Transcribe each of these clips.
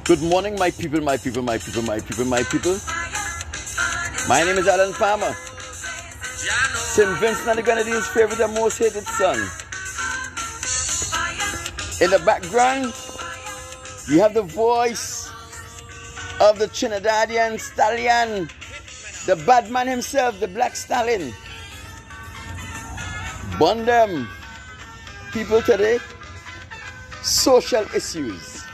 Good morning, my people, my people, my people, my people, my people. My name is Alan Palmer. St. Vincent and the Grenadines' favorite and most hated son. In the background, you have the voice of the Trinidadian stallion, the bad man himself, the Black Stallion. Bundem, people today, social issues.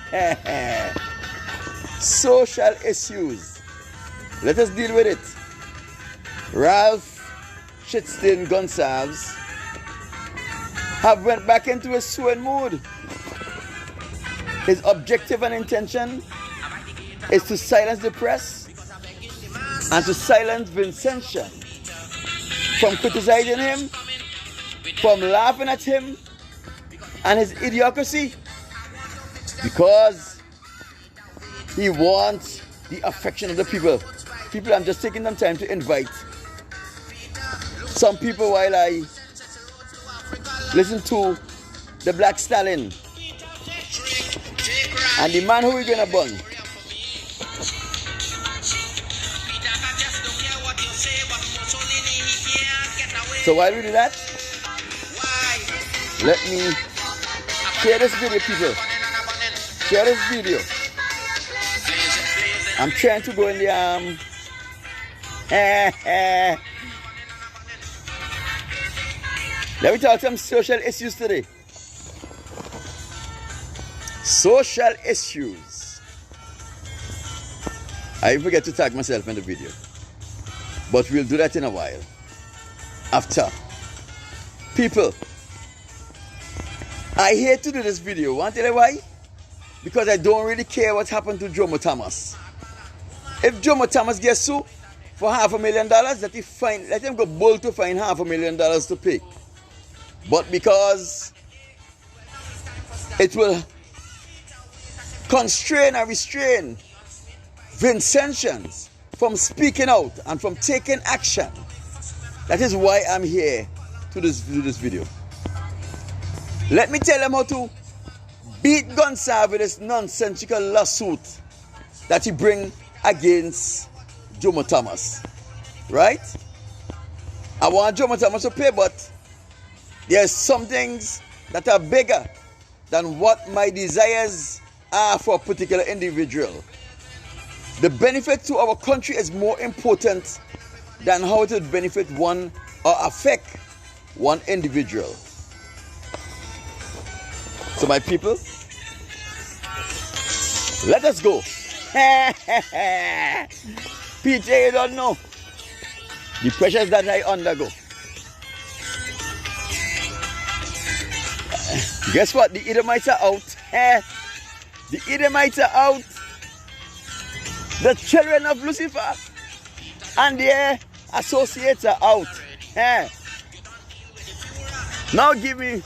Social issues. Let us deal with it. Ralph Shit Stain Gonsalves have went back into his sewing mood. His objective and intention is to silence the press and to silence Vincentian from criticizing him, from laughing at him and his idiocracy, because he wants the affection of the people. People, I'm just taking some time to invite some people while I listen to the Black Stallion and the man who we're gonna bun. So while we do that, let me share this video, people. Share this video. I'm trying to go in the Let me talk some social issues today. Social issues. I forget to tag myself in the video, but we'll do that in a while. After. People, I hate to do this video. Want to tell you why? Because I don't really care what happened to Jomo Thomas. If Jomo Thomas gets sued for $500,000, let him go bold to find $500,000 to pay. But because it will constrain and restrain Vincentians from speaking out and from taking action, that is why I'm here to do this video. Let me tell them how to beat Gonsalves with this nonsensical lawsuit that he bring against Jomo Thomas. Right? I want Jomo Thomas to pay, but there's some things that are bigger than what my desires are for a particular individual. The benefit to our country is more important than how it would benefit one or affect one individual. So my people, let us go. PJ, you don't know the pressures that I undergo. Guess what? The Edomites are out. The Edomites are out. The children of Lucifer and their associates are out. Now give me,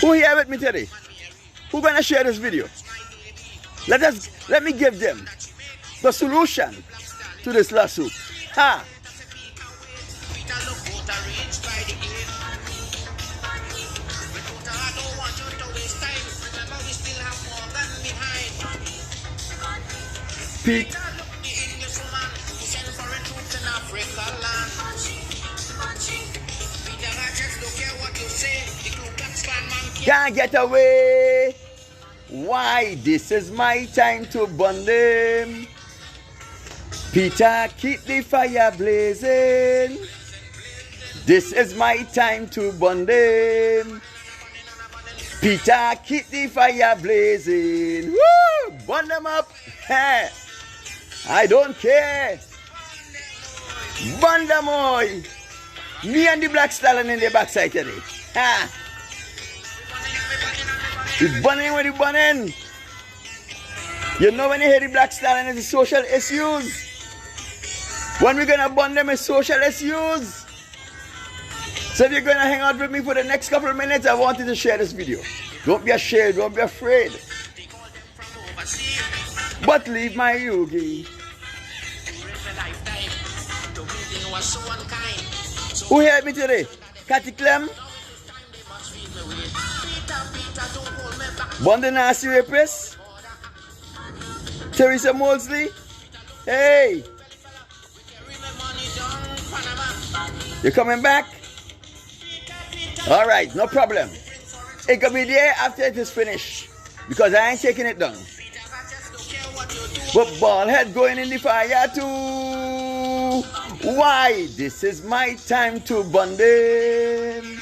who here with me today? Who gonna share this video? Let me give them the solution to this lawsuit. Pete. Can't get away. Why? This is my time to burn them. Peter, keep the fire blazing. This is my time to burn them. Peter, keep the fire blazing. Woo! Burn them up. I don't care. Burn them all. Me and the Black Stallion in the backside today. It's burning with the burning. You know when you hear the Black Stallion is the social issues. When we're gonna burn them is social issues. So if you're gonna hang out with me for the next couple of minutes, I want you to share this video. Don't be ashamed, don't be afraid. But leave my Yugi. Who heard me today? Cathy Clem? Bond the nasty rapist? Teresa Mosley, hey, you coming back? All right, no problem. It could be there after it is finished, because I ain't taking it down. But Ballhead going in the fire too. Why? This is my time to burn them.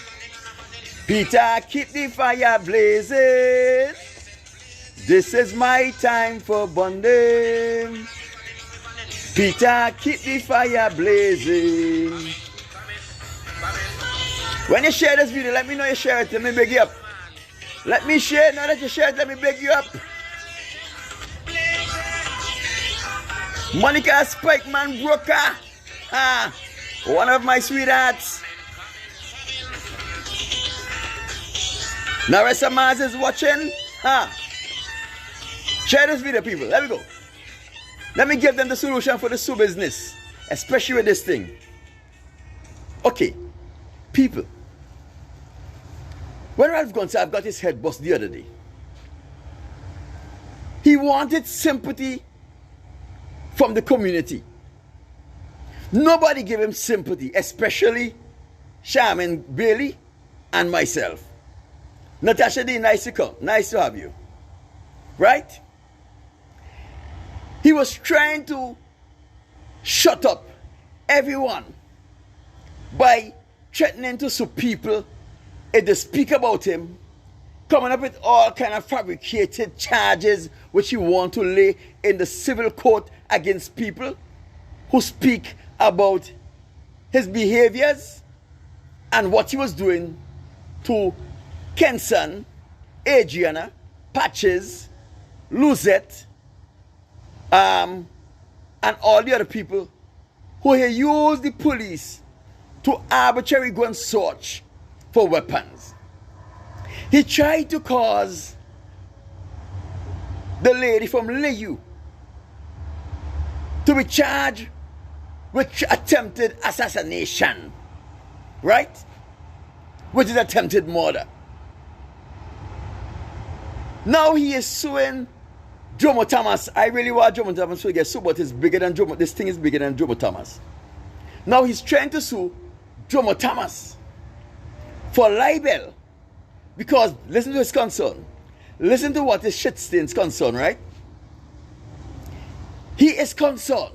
Peter, keep the fire blazing. This is my time for bonding. Peter, keep the fire blazing. When you share this video, let me know you share it. Let me beg you up. Let me share. Now that you share it, let me beg you up. Monica Spikeman Broker. One of my sweethearts. Narissa Mars is watching. Share this video, people. Let me go. Let me give them the solution for the Sue business, especially with this thing. Okay, people. When Raloh Gonsalves got his head bust the other day, he wanted sympathy from the community. Nobody gave him sympathy, especially Charmin Bailey and myself. Natasha D, nice to come. Nice to have you. Right? He was trying to shut up everyone by threatening to sue people if they speak about him, coming up with all kind of fabricated charges which he want to lay in the civil court against people who speak about his behaviors and what he was doing to Kenson, Adriana, Patches, Luzette, and all the other people who he used the police to arbitrarily go and search for weapons. He tried to cause the lady from Liu to be charged with attempted assassination, right? Which is attempted murder. Now he is suing Jomo Thomas. I really want Jomo Thomas to get sued, but it's bigger than Jomo. This thing is bigger than Jomo Thomas. Now he's trying to sue Jomo Thomas for libel. Because, listen to his concern. Listen to what his Shit Stain's concern, right? He is concerned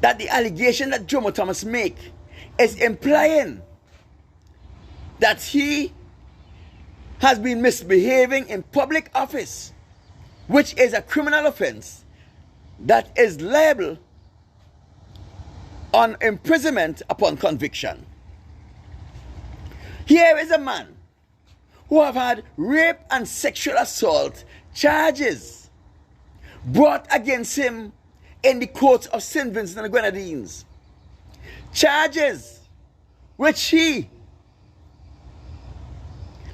that the allegation that Jomo Thomas make is implying that he has been misbehaving in public office, which is a criminal offense that is liable on imprisonment upon conviction. Here is a man who have had rape and sexual assault charges brought against him in the courts of St. Vincent and the Grenadines. Charges which he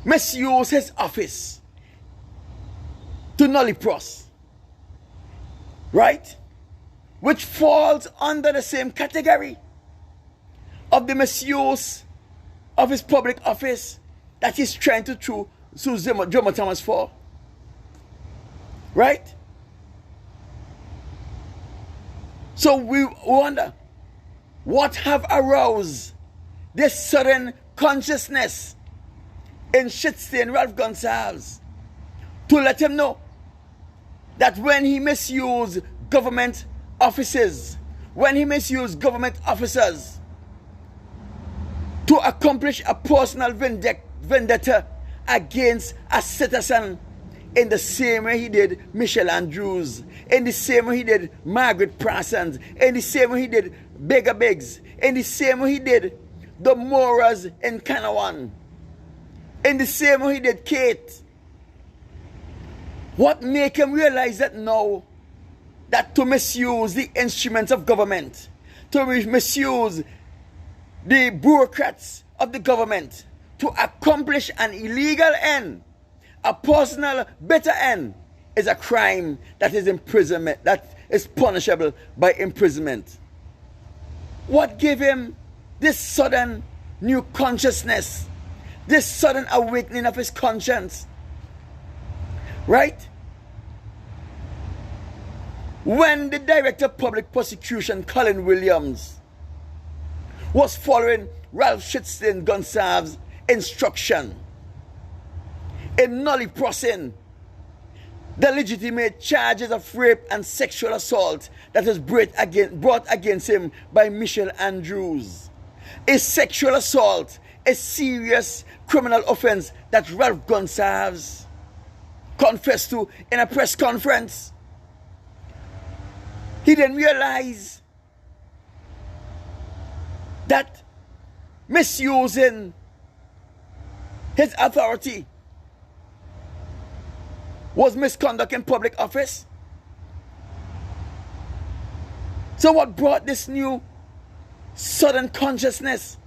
misused his office to nullipros, right? Which falls under the same category of the misuse of his public office that he's trying to sue Jomo Thomas for, right? So we wonder, what have aroused this sudden consciousness in Shit Stain Raloh Gonsalves to let him know that when he misused government offices, when he misused government officers to accomplish a personal vendetta against a citizen, in the same way he did Michelle Andrews, in the same way he did Margaret Parsons, in the same way he did Beggar Biggs, in the same way he did the Moras in Kanawan, in the same way he did Kate. What make him realize that now, that to misuse the instruments of government, to misuse the bureaucrats of the government to accomplish an illegal end, a personal better end, is a crime that is imprisonment, that is punishable by imprisonment. What gave him this sudden new consciousness, this sudden awakening of his conscience? Right? When the Director of Public Prosecution, Colin Williams, was following Raloh Shit Stain Gonsalves' instruction in nulliprossing the legitimate charges of rape and sexual assault that was brought against him by Michelle Andrews. A sexual assault, a serious criminal offense that Raloh Gonsalves confessed to in a press conference. He didn't realize that misusing his authority was misconduct in public office. So what brought this new sudden consciousness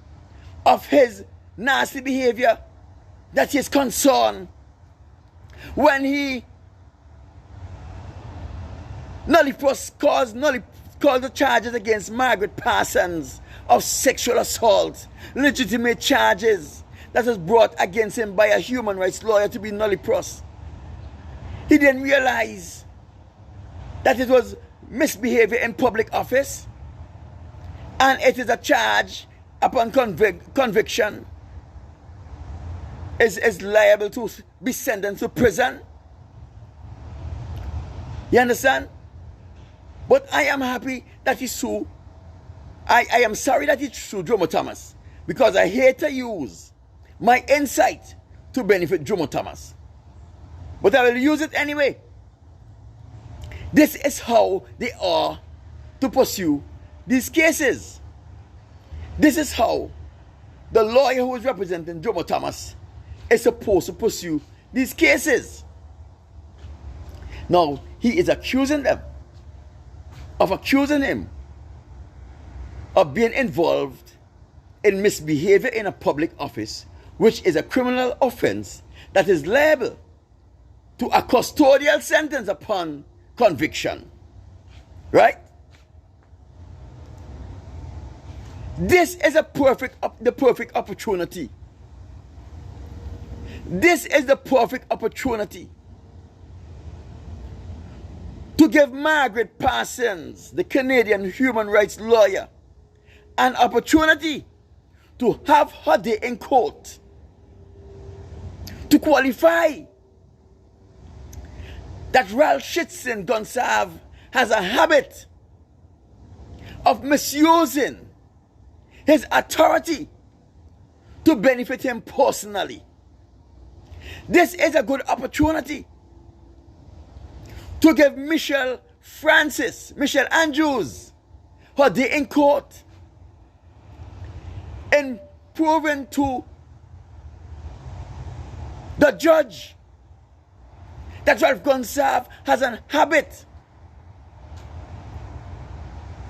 of his nasty behavior, that he is concerned when he caused the charges against Margaret Parsons of sexual assault, legitimate charges that was brought against him by a human rights lawyer to be nulliprossed. He didn't realize that it was misbehavior in public office, and it is a charge upon conviction is liable to be sentenced to prison. You understand? But I am happy that he sued. I am sorry that he sued Jomo Thomas, because I hate to use my insight to benefit Jomo Thomas. But I will use it anyway. This is how they are to pursue these cases. This is how the lawyer who is representing Jomo Thomas is supposed to pursue these cases. Now, he is accusing him of being involved in misbehavior in a public office, which is a criminal offense that is liable to a custodial sentence upon conviction. Right? This is the perfect opportunity. This is the perfect opportunity to give Margaret Parsons, the Canadian human rights lawyer, an opportunity to have her day in court, to qualify that Raloh Shit Stain Gonsalves has a habit of misusing his authority to benefit him personally. This is a good opportunity to give Michelle Andrews her day in court and proving to the judge that Raloh Gonsalves has a habit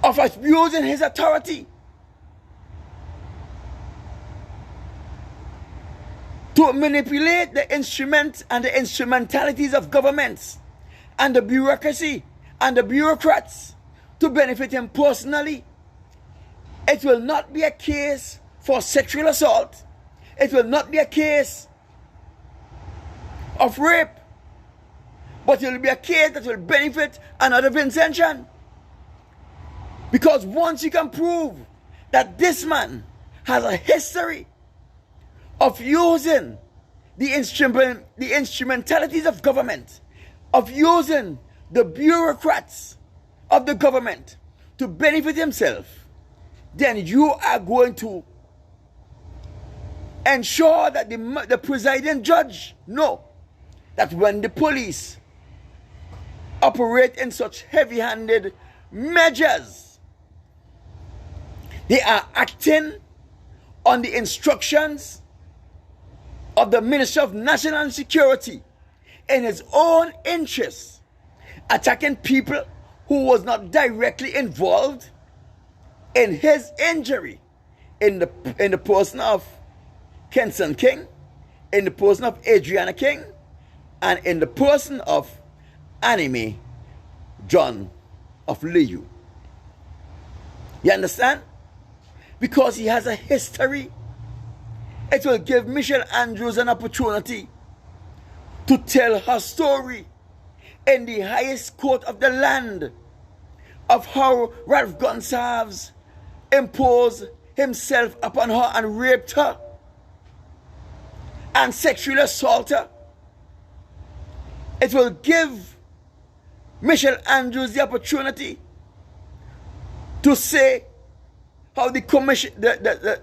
of abusing his authority to manipulate the instruments and the instrumentalities of governments and the bureaucracy and the bureaucrats to benefit him personally. It will not be a case for sexual assault. It will not be a case of rape. But it will be a case that will benefit another Vincentian. Because once you can prove that this man has a history of using the instrumentalities of government, of using the bureaucrats of the government to benefit himself, then you are going to ensure that the presiding judge know that when the police operate in such heavy-handed measures, they are acting on the instructions of the Minister of National Security in his own interests, attacking people who was not directly involved in his injury, in the person of Kenson King, in the person of Adriana King, and in the person of Anime John of Liu. You understand? Because he has a history. It will give Michelle Andrews an opportunity to tell her story in the highest court of the land of how Raloh Gonsalves imposed himself upon her and raped her and sexually assaulted her. It will give Michelle Andrews the opportunity to say how the commission, the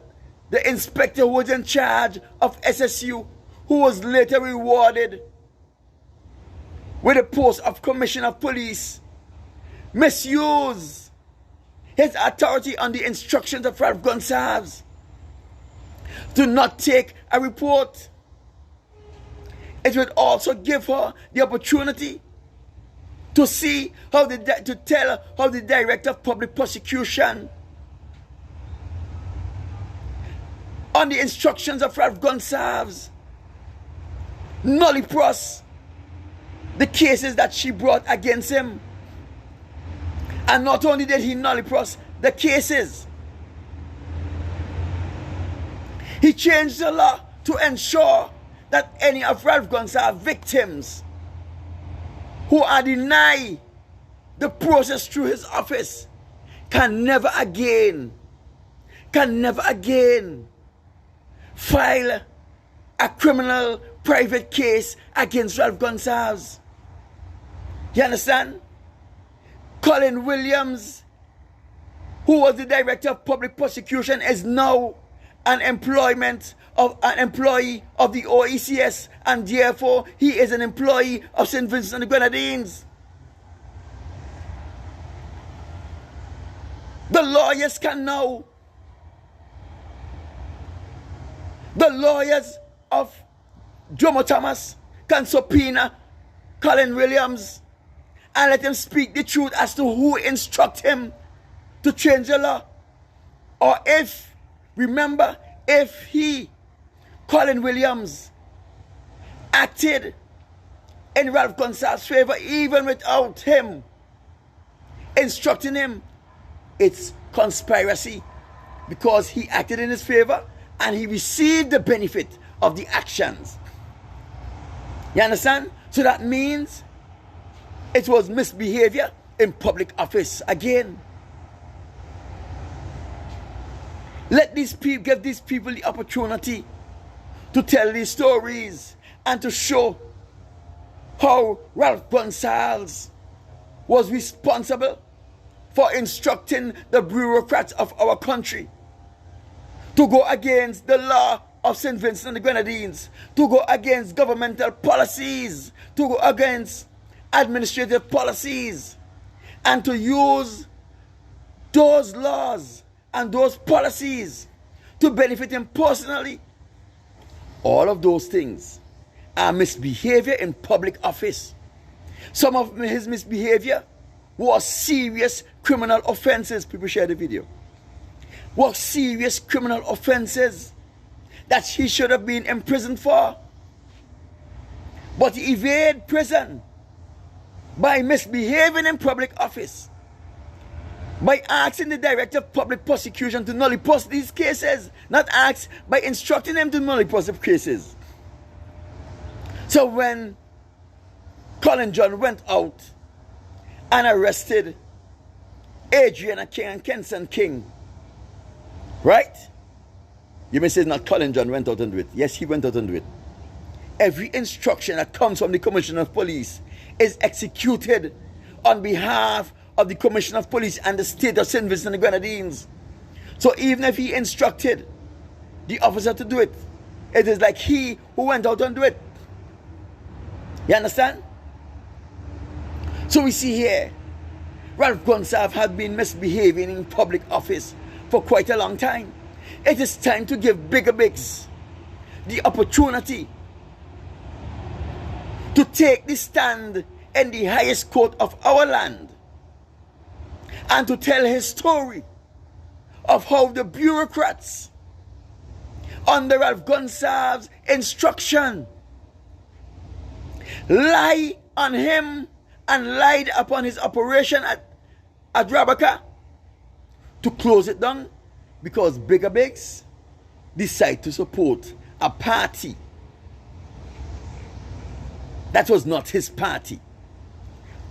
inspector who was in charge of SSU, who was later rewarded with the post of commissioner of police, misused his authority on the instructions of Raloh Gonsalves to not take a report. It would also give her the opportunity to see how to tell how the director of public prosecution, on the instructions of Raloh Gonsalves, nulliprosed the cases that she brought against him. And not only did he nulliprosed the cases, he changed the law to ensure that any of Raloh Gonsalves victims who are denied the process through his office can never again file a criminal private case against Raloh Gonsalves. You understand? Colin Williams, who was the director of public prosecution, is now an employee of the OECS, and therefore he is an employee of St. Vincent and the Grenadines. The lawyers can now, the lawyers of Jomo Thomas can subpoena Colin Williams and let him speak the truth as to who instruct him to change the law. Or if, remember, if he, Colin Williams, acted in Raloh Gonsalves' favor even without him instructing him, it's conspiracy, because he acted in his favor and he received the benefit of the actions. You understand? So that means it was misbehavior in public office again. Let these people, give these people the opportunity to tell these stories and to show how Raloh Gonsalves was responsible for instructing the bureaucrats of our country to go against the law of St. Vincent and the Grenadines, to go against governmental policies, to go against administrative policies, and to use those laws and those policies to benefit him personally. All of those things are misbehavior in public office. Some of his misbehavior was serious criminal offenses. People share the video. Was serious criminal offenses that he should have been imprisoned for. But he evaded prison by misbehaving in public office, by asking the director of public prosecution to nulliprosed these cases, not asked, by instructing them to nulliprosed the cases. So when Colin John went out and arrested Adriana King and Kenson King, right? You may say not Colin John went out and do it. Yes, he went out and do it. Every instruction that comes from the Commissioner of Police is executed on behalf of the Commissioner of Police and the state of St. Vincent and the Grenadines. So even if he instructed the officer to do it, it is like he who went out and do it. You understand? So we see here, Raloh Gonsalves had been misbehaving in public office for quite a long time. It is time to give bigger bigs the opportunity to take the stand in the highest court of our land and to tell his story of how the bureaucrats under Raloh Gonsalves' instruction lie on him and lied upon his operation at Rabaka to close it down, because Bigger Bigs decide to support a party that was not his party.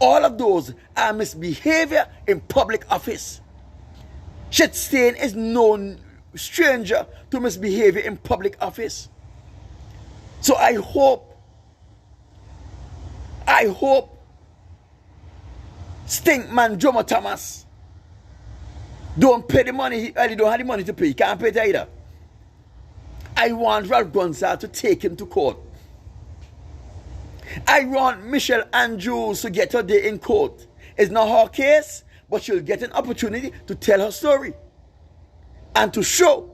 All of those are misbehavior in public office. Shit Stain is no stranger to misbehavior in public office. So I hope Stinkman Jomo Thomas don't pay the money. He don't have the money to pay. He can't pay it either. I want Raloh Gonsalves to take him to court. I want Michelle Andrews to get her day in court. It's not her case, but she'll get an opportunity to tell her story and to show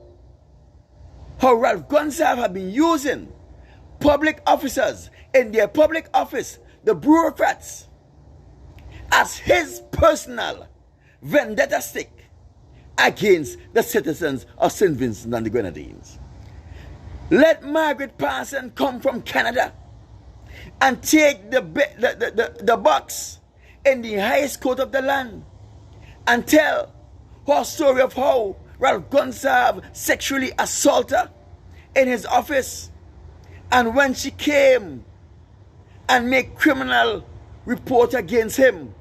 how Raloh Gonsalves have been using public officers in their public office, the bureaucrats, as his personal vendetta stick against the citizens of St. Vincent and the Grenadines. Let Margaret Parsons come from Canada and take the box in the highest court of the land and tell her story of how Raloh Gonsalves sexually assaulted her in his office, and when she came and made criminal report against him,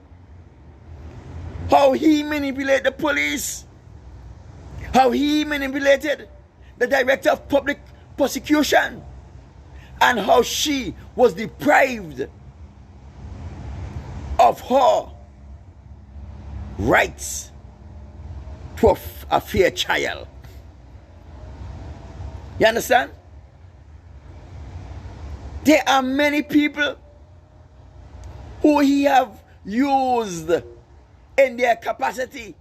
how he manipulated the police, how he manipulated the director of public prosecution, and how she was deprived of her rights to a fair trial. You understand? There are many people who he have used in their capacity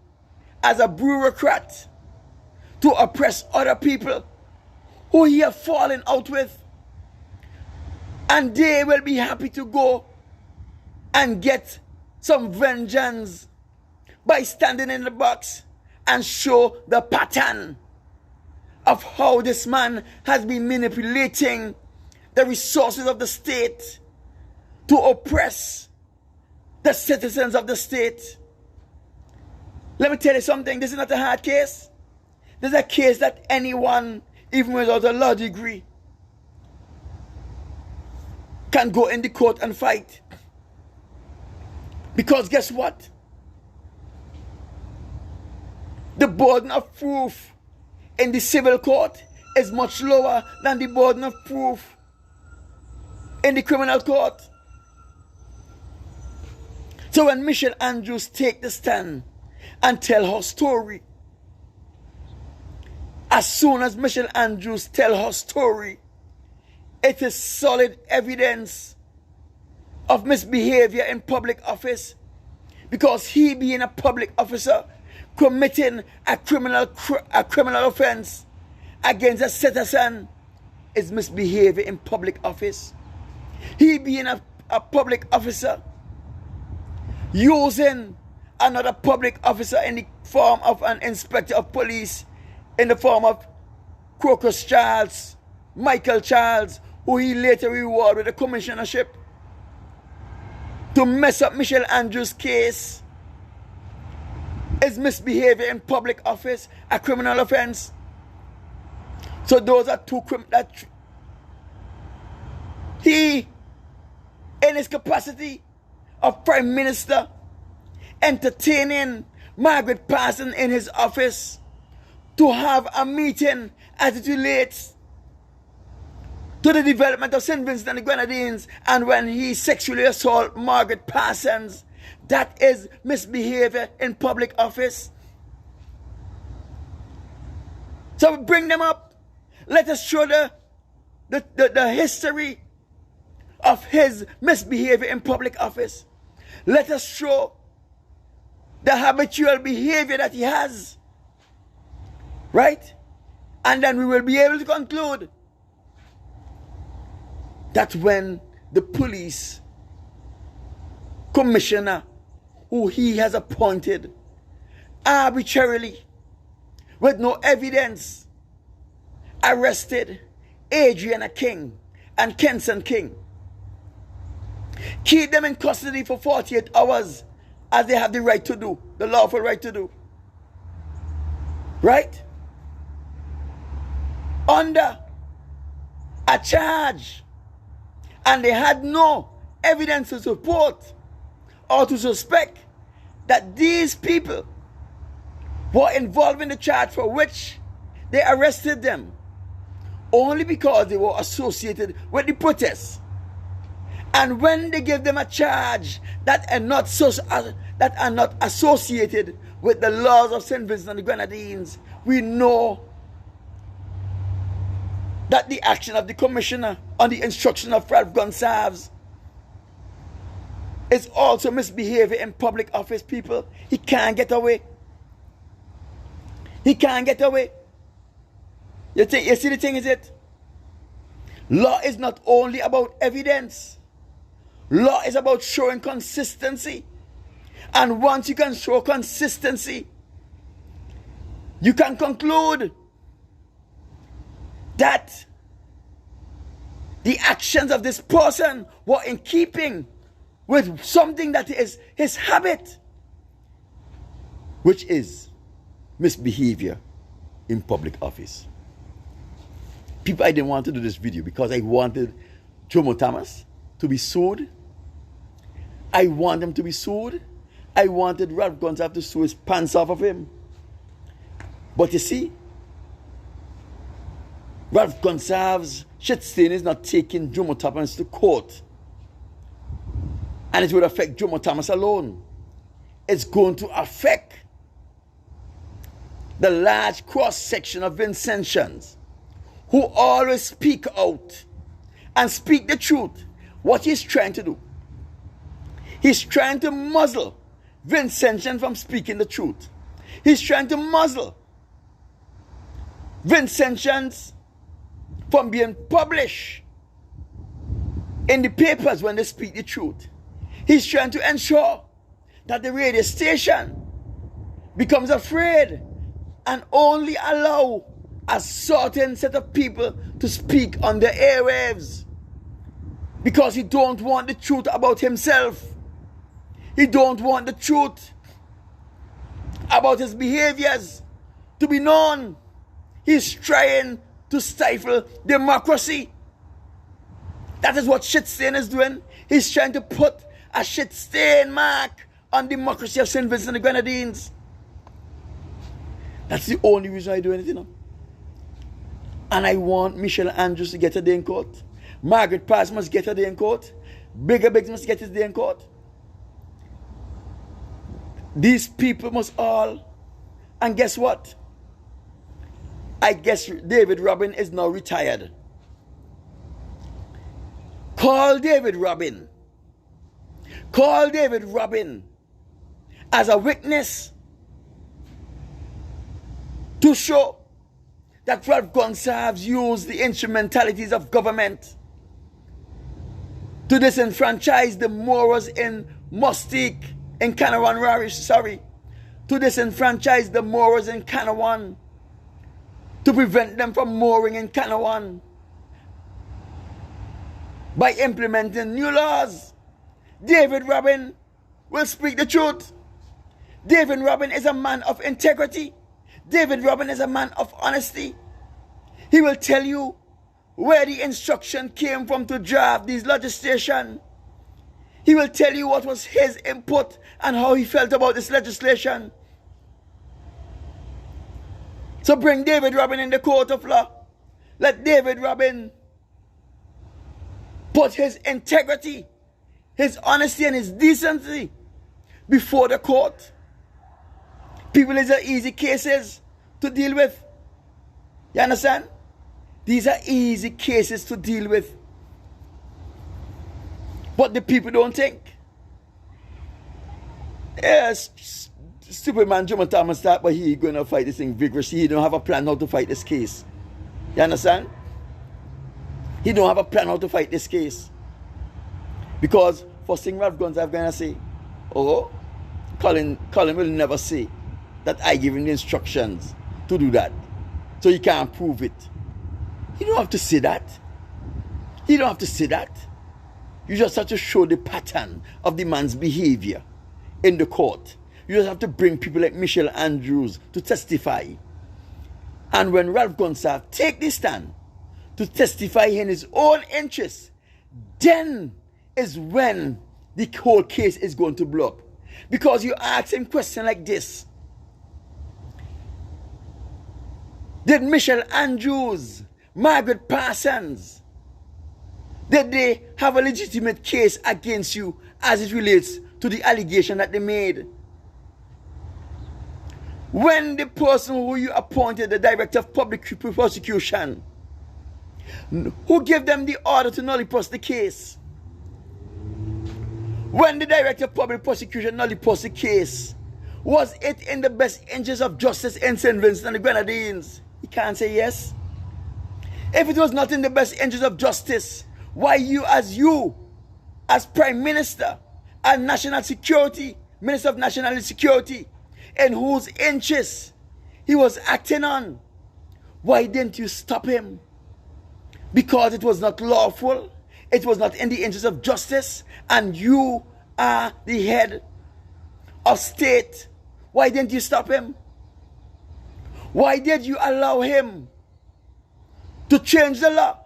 as a bureaucrat to oppress other people who he have fallen out with, and they will be happy to go and get some vengeance by standing in the box and show the pattern of how this man has been manipulating the resources of the state to oppress the citizens of the state. Let me tell you something, this is not a hard case. This is a case that anyone, even without a law degree, can go in the court and fight. Because guess what? The burden of proof in the civil court is much lower than the burden of proof in the criminal court. So when Michelle Andrews take the stand and tell her story, as soon as Michelle Andrews tell her story, it is solid evidence of misbehavior in public office, because he, being a public officer, committing a criminal offense against a citizen, is misbehavior in public office. He, being a public officer, using another public officer in the form of an inspector of police, in the form of Crocus Charles, Michael Charles, who he later rewarded with a commissionership, to mess up Michelle Andrews' case, is misbehavior in public office, a criminal offense. So those are two criminal. He, in his capacity of Prime Minister, entertaining Margaret Parsons in his office to have a meeting as it relates to the development of St. Vincent and the Grenadines, and when he sexually assaulted Margaret Parsons, that is misbehavior in public office. So we bring them up. Let us show the history of his misbehavior in public office. Let us show the habitual behavior that he has. Right? And then we will be able to conclude that when the police commissioner, who he has appointed arbitrarily, with no evidence, arrested Adriana King and Kenson King, keep them in custody for 48 hours, as they have the right to do, the lawful right to do. Right? Under a charge, and they had no evidence to support or to suspect that these people were involved in the charge for which they arrested them only because they were associated with the protests. And when they give them a charge that are not associated with the laws of St. Vincent and the Grenadines, we know that the action of the commissioner on the instruction of Raloh Gonsalves is also misbehavior in public office, people. He can't get away. He can't get away. You see the thing is it? Law is not only about evidence. Law is about showing consistency. And once you can show consistency, you can conclude that the actions of this person were in keeping with something that is his habit, which is misbehavior in public office. People, I didn't want to do this video because I wanted Jomo Thomas to be sued. I want him to be sued. I wanted Raloh Gonsalves to sue his pants off of him. But you see, Raloh Gonsalves' shit stain is not taking Jomo Thomas to court. And it would affect Jomo Thomas alone. It's going to affect the large cross-section of Vincentians who always speak out and speak the truth. What he's trying to do, he's trying to muzzle Vincentian from speaking the truth. He's trying to muzzle Vincentians from being published in the papers when they speak the truth. He's trying to ensure that the radio station becomes afraid and only allow a certain set of people to speak on the airwaves, because he don't want the truth about himself. He don't want the truth about his behaviors to be known. He's trying to stifle democracy. That is what Shit Stain is doing. He's trying to put a shit stain mark on democracy of St. Vincent and the Grenadines. That's the only reason I do anything. And I want Michelle Andrews to get her day in court. Margaret Parsons must get her day in court. Bigger Biggs must get his day in court. These people must all. And guess what? I guess David Robin is now retired. Call David Robin. Call David Robin as a witness to show that Raloh Gonsalves used the instrumentalities of government to disenfranchise the Moors in Mustique, in Canawan Parish, to disenfranchise the Moors in Canawan, to prevent them from mooring in Canawan by implementing new laws. David Robin will speak the truth. David Robin is a man of integrity. David Robin is a man of honesty. He will tell you where the instruction came from to draft these legislation. He will tell you what was his input and how he felt about this legislation. So bring David Robin in the court of law. Let David Robin put his integrity, his honesty and his decency before the court. People, these are easy cases to deal with. You understand? These are easy cases to deal with. But the people don't think. Yes, stupid man Jomo Thomas thought, but he's going to fight this thing vigorously. He don't have a plan how to fight this case. You understand? He don't have a plan how to fight this case. Because first thing Raloh Gonsalves going to say, oh, Colin will never say that I give him the instructions to do that. So he can't prove it. You don't have to say that. You don't have to say that. You just have to show the pattern of the man's behavior in the court. You just have to bring people like Michelle Andrews to testify. And when Raloh Gonsalves take this stand to testify in his own interest, then is when the whole case is going to blow up. Because you ask him question like this. Did Michelle Andrews, Margaret Parsons, did they have a legitimate case against you as it relates to the allegation that they made? When the person who you appointed, the Director of Public Prosecution, who gave them the order to nullify the case, when the Director of Public Prosecution nullified the case, was it in the best interest of justice in St. Vincent and the Grenadines? He can't say yes. If it was not in the best interest of justice, why you as Prime Minister and National Security, Minister of National Security, in whose interests he was acting on, why didn't you stop him? Because it was not lawful, it was not in the interest of justice, and you are the head of state. Why didn't you stop him? Why did you allow him to change the law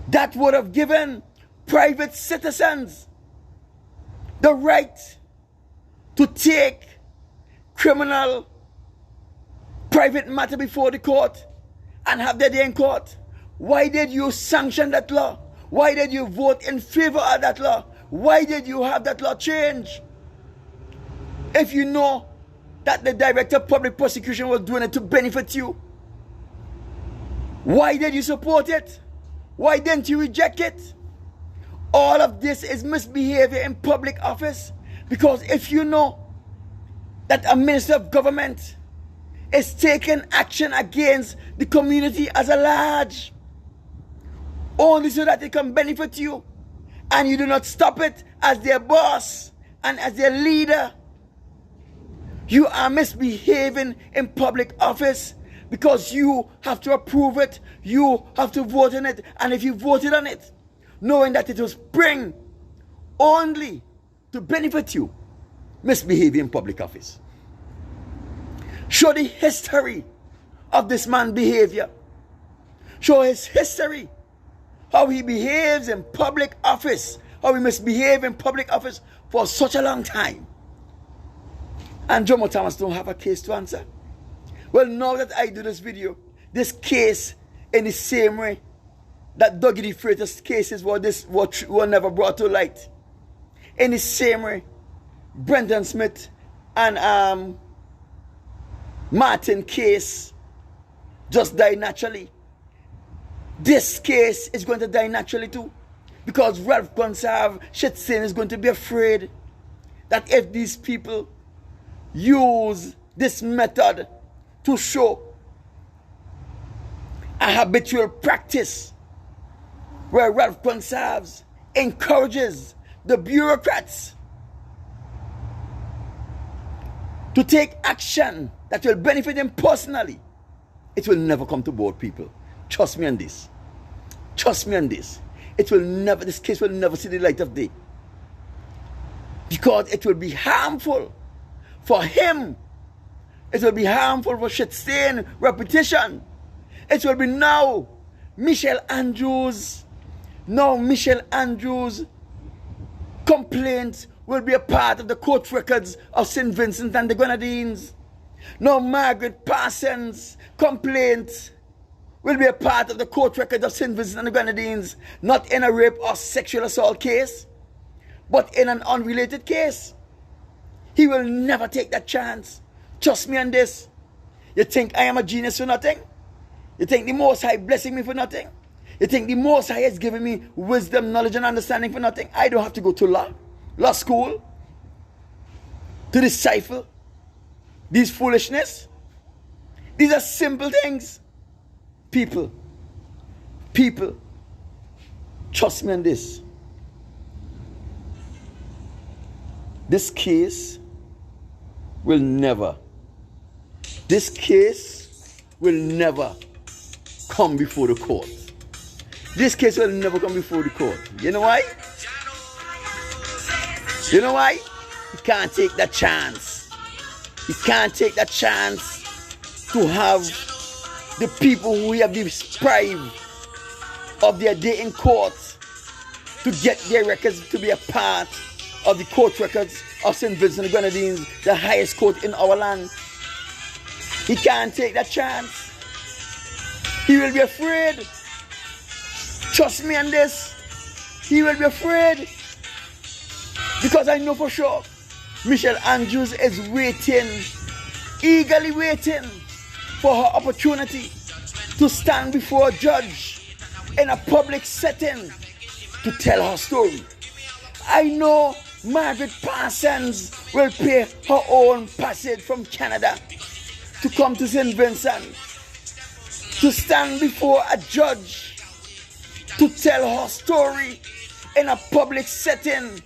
that would have given private citizens the right to take criminal private matter before the court and have their day in court? Why did you sanction that law? Why did you vote in favor of that law? Why did you have that law change? If you know that the Director of Public Prosecution was doing it to benefit you, why did you support it? Why didn't you reject it? All of this is misbehavior in public office. Because if you know that a minister of government is taking action against the community as a large, only so that it can benefit you, and you do not stop it as their boss and as their leader, you are misbehaving in public office, because you have to approve it, you have to vote on it, and if you voted on it, knowing that it was bring only to benefit you, misbehaving in public office. Show the history of this man's behavior. Show his history, how he behaves in public office, how he misbehaves in public office for such a long time. And Jomo Thomas don't have a case to answer. Well, now that I do this video, this case in the same way that Dougie the Freighter's cases were never brought to light. In the same way, Brenton Smith and Martin case just died naturally. This case is going to die naturally too. Because Raloh Gonsalves, Shit Stain is going to be afraid that if these people use this method to show a habitual practice where Raloh Gonsalves encourages the bureaucrats to take action that will benefit them personally, it will never come to board, people. Trust me on this. Trust me on this. It will never, this case will never see the light of day. Because it will be harmful for him. It will be harmful for Shit Stain reputation. It will be now Michelle Andrews. Now Michelle Andrews' complaint will be a part of the court records of St. Vincent and the Grenadines. Now Margaret Parsons' complaint will be a part of the court records of St. Vincent and the Grenadines, not in a rape or sexual assault case, but in an unrelated case. He will never take that chance. Trust me on this. You think I am a genius for nothing? You think the Most High blessing me for nothing? You think the Most High is giving me wisdom, knowledge, and understanding for nothing? I don't have to go to law school, to decipher these foolishness. These are simple things. People, trust me on this. This case will never come before the court. This case will never come before the court. You know why? You know why? He can't take that chance. He can't take that chance to have the people who have been deprived of their day in court to get their records to be a part of the court records of St. Vincent and the Grenadines, the highest court in our land. He can't take that chance. He will be afraid. Trust me on this. He will be afraid. Because I know for sure Michelle Andrews is waiting, eagerly waiting for her opportunity to stand before a judge in a public setting to tell her story. I know Margaret Parsons will pay her own passage from Canada to come to St. Vincent to stand before a judge to tell her story in a public setting,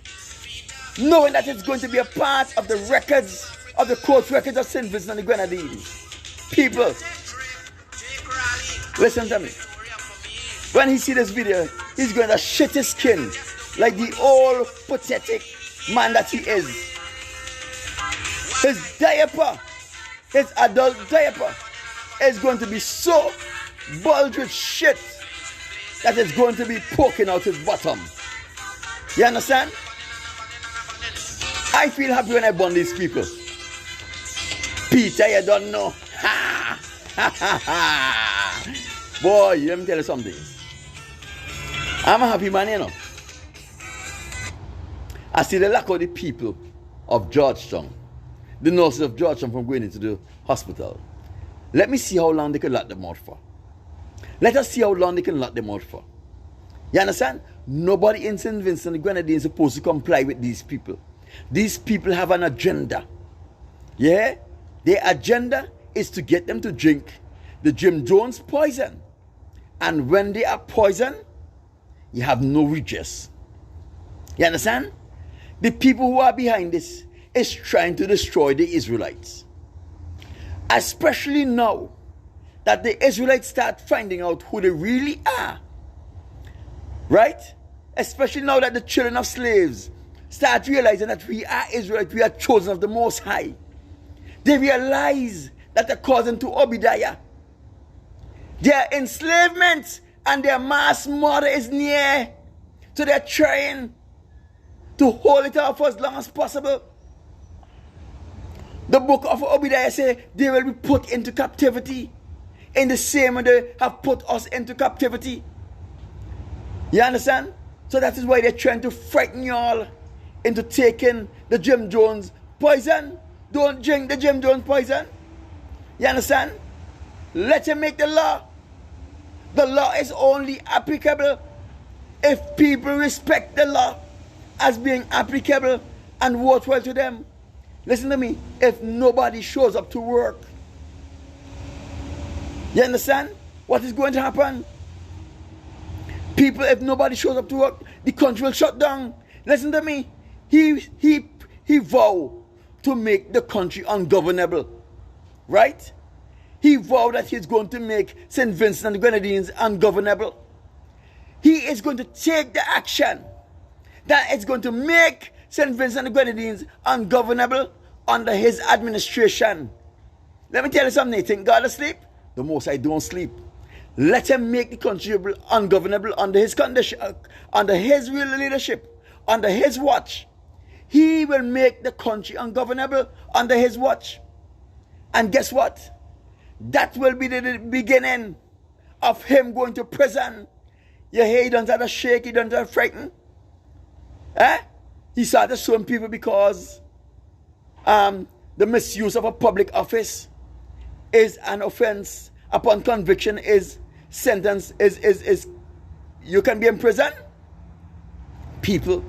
knowing that it's going to be a part of the records, of the court records of St. Vincent and the Grenadines. People, listen to me. When he sees this video, he's going to shit his skin like the old pathetic man that he is. His diaper, his adult diaper, is going to be so bulged with shit that it's going to be poking out his bottom. You understand? I feel happy when I burn these people. Peter, you don't know. Ha! Ha ha ha! Boy, let me tell you something. I'm a happy man, you know. I see the lack of the people of Georgetown, the nurses of Georgetown, from going into the hospital. Let me see how long they can lock them out for. Let us see how long they can lock them out for. You understand? Nobody in St. Vincent and the Grenadines is supposed to comply with these people. These people have an agenda. Yeah? Their agenda is to get them to drink the Jim Jones poison. And when they are poisoned, you have no redress. You understand? The people who are behind this is trying to destroy the Israelites. Especially now that the Israelites start finding out who they really are. Right? Especially now that the children of slaves start realizing that we are Israelites, we are chosen of the Most High. They realize that according to Obadiah, their enslavement and their mass murder is near. So they're trying to hold it off for as long as possible. The book of Obadiah says they will be put into captivity in the same way they have put us into captivity. You understand? So that is why they're trying to frighten you all into taking the Jim Jones poison. Don't drink the Jim Jones poison. You understand? Let him make the law. The law is only applicable if people respect the law as being applicable and worthwhile to them. Listen to me. If nobody shows up to work, you understand what is going to happen? People, if nobody shows up to work, the country will shut down. Listen to me. He vowed to make the country ungovernable. Right? He vowed that he's going to make St. Vincent and the Grenadines ungovernable. He is going to take the action that is going to make St. Vincent and the Grenadines ungovernable under his administration. Let me tell you something. You think God is asleep? The Most High don't sleep. Let him make the country ungovernable under his condition, under his real leadership, under his watch. He will make the country ungovernable under his watch. And guess what? That will be the beginning of him going to prison. You hear he don't have to shake, he don't have to frighten. He started suing people because the misuse of a public office is an offense. Upon conviction is sentence is you can be in prison. People,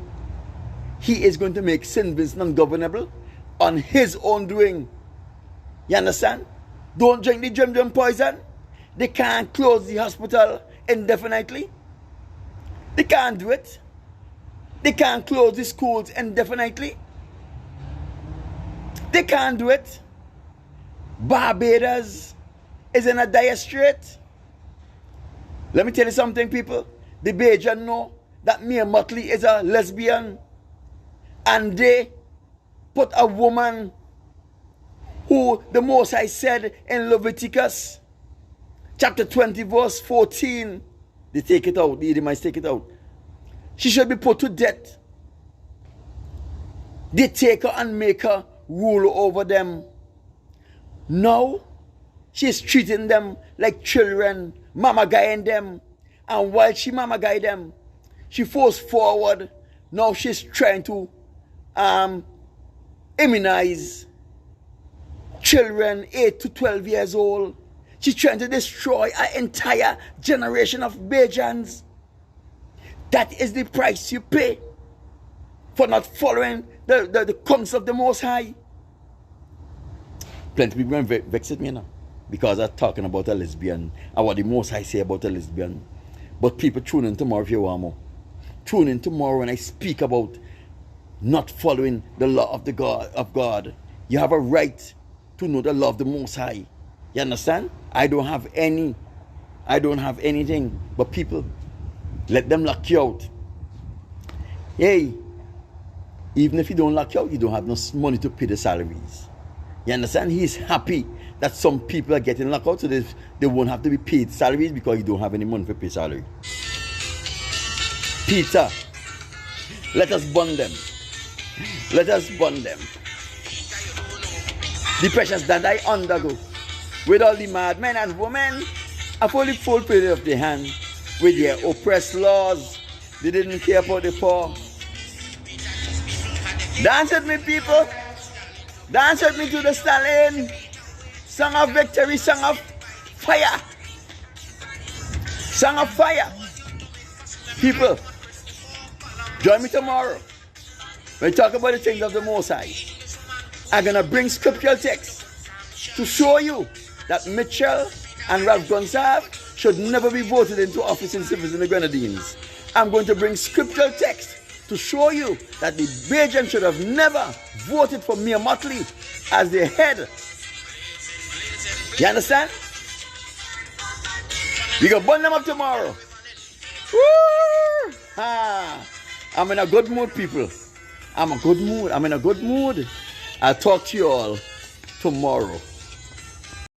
he is going to make St. Vincent ungovernable on his own doing. You understand? Don't drink the Jim Jones poison. They can't close the hospital indefinitely. They can't do it. They can't close the schools indefinitely. They can't do it. Barbados is in a dire strait. Let me tell you something, people. The Bajan know that Mia Motley is a lesbian. And they put a woman who the Most High said in Leviticus chapter 20 verse 14. They take it out. The Edomites take it out. She should be put to death. They take her and make her rule over them. Now, she's treating them like children, mama guying them. And while she mama guy them, she forced forward. Now she's trying to immunize children 8 to 12 years old. She's trying to destroy an entire generation of Bajans. That is the price you pay for not following the counsel of the Most High. Plenty of people vex at me now because I'm talking about a lesbian and what the Most High say about a lesbian. But people tune in tomorrow if you want more. Tune in tomorrow when I speak about not following the law of God. You have a right to know the law of the Most High. You understand? I don't have anything. But people, let them lock you out. Hey, even if you don't lock you out, you don't have no money to pay the salaries. You understand? He's happy that some people are getting locked out so they won't have to be paid salaries because you don't have any money to pay salary. Peter, let us bond them. Let us bond them. The pressures that I undergo with all the madmen and women are fully full period of their hand with their oppressed laws. They didn't care about the poor. Dance with me, people. Dance with me to the stallion. Song of victory, song of fire. Song of fire. People, join me tomorrow. When we talk about the things of the Most High. I'm going to bring scriptural texts to show you that Mitchell and Raloh Gonsalves should never be voted into office in civils in the Grenadines. I'm going to bring scriptural text to show you that the Bajans should have never voted for Mia Motley as their head. You understand? We going to burn them up tomorrow. Woo! Ah, I'm in a good mood, people. I'm in a good mood. I'll talk to you all tomorrow.